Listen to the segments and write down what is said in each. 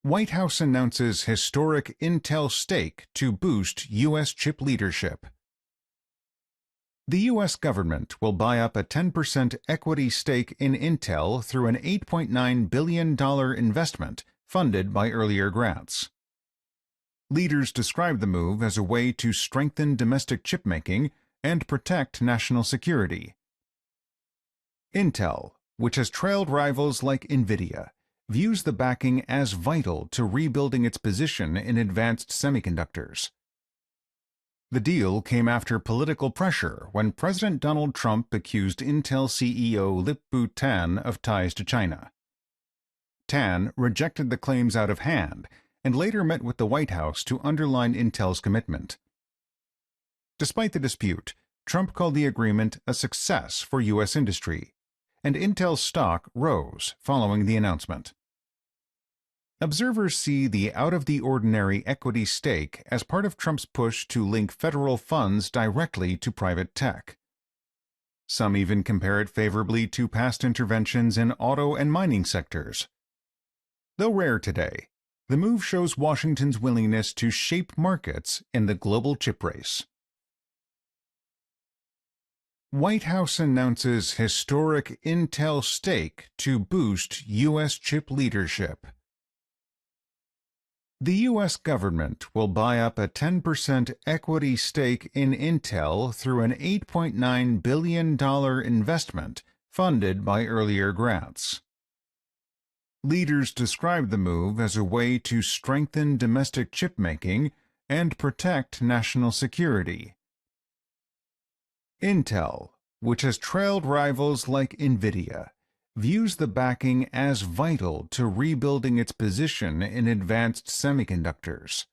White House announces historic Intel stake to boost U.S. chip leadership. The U.S. government will buy up a 10% equity stake in Intel through an $8.9 billion investment funded by earlier grants. Leaders describe the move as a way to strengthen domestic chipmaking and protect national security. Intel, which has trailed rivals like NVIDIA, views the backing as vital to rebuilding its position in advanced semiconductors. The deal came after political pressure when President Donald Trump accused Intel CEO Lipu Tan of ties to China. Tan rejected the claims out of hand and later met with the White House to underline Intel's commitment. Despite the dispute, Trump called the agreement a success for U.S. industry, and Intel's stock rose following the announcement. Observers see the out-of-the-ordinary equity stake as part of Trump's push to link federal funds directly to private tech. Some even compare it favorably to past interventions in auto and mining sectors. Though rare today, the move shows Washington's willingness to shape markets in the global chip race. White House announces historic Intel stake to boost U.S. chip leadership. The U.S. government will buy up a 10% equity stake in Intel through an $8.9 billion investment funded by earlier grants. Leaders describe the move as a way to strengthen domestic chipmaking and protect national security. Intel, which has trailed rivals like NVIDIA, views the backing as vital to rebuilding its position in advanced semiconductors.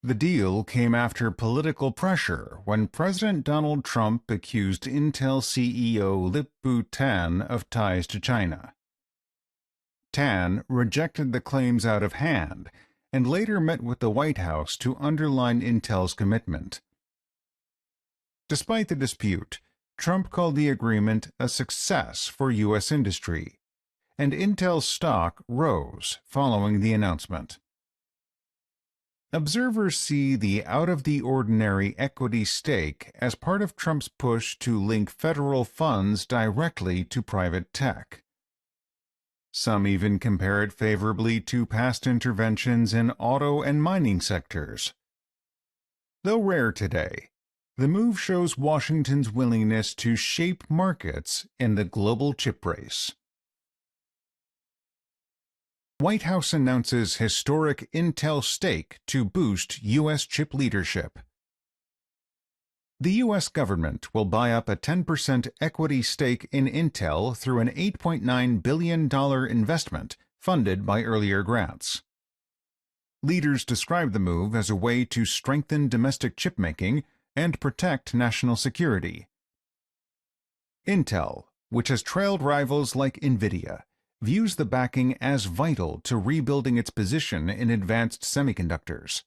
The deal came after political pressure when President Donald Trump accused Intel CEO Lipu Tan of ties to China. Tan rejected the claims out of hand and later met with the White House to underline Intel's commitment. Despite the dispute, Trump called the agreement a success for U.S. industry, and Intel's stock rose following the announcement. Observers see the out-of-the-ordinary equity stake as part of Trump's push to link federal funds directly to private tech. Some even compare it favorably to past interventions in auto and mining sectors. Though rare today, the move shows Washington's willingness to shape markets in the global chip race. White House announces historic Intel stake to boost U.S. chip leadership. The U.S. government will buy up a 10% equity stake in Intel through an $8.9 billion investment funded by earlier grants. Leaders describe the move as a way to strengthen domestic chipmaking and protect national security. Intel, which has trailed rivals like NVIDIA, views the backing as vital to rebuilding its position in advanced semiconductors.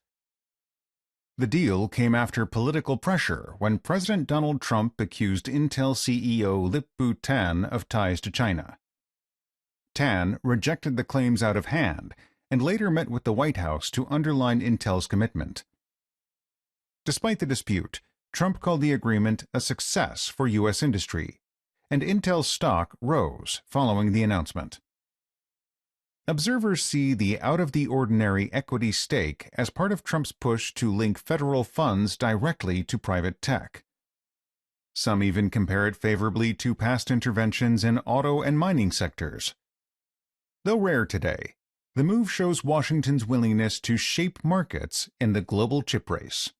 The deal came after political pressure when President Donald Trump accused Intel CEO Lipu Tan of ties to China. Tan rejected the claims out of hand and later met with the White House to underline Intel's commitment. Despite the dispute, Trump called the agreement a success for U.S. industry, and Intel's stock rose following the announcement. Observers see the out-of-the-ordinary equity stake as part of Trump's push to link federal funds directly to private tech. Some even compare it favorably to past interventions in auto and mining sectors. Though rare today, the move shows Washington's willingness to shape markets in the global chip race.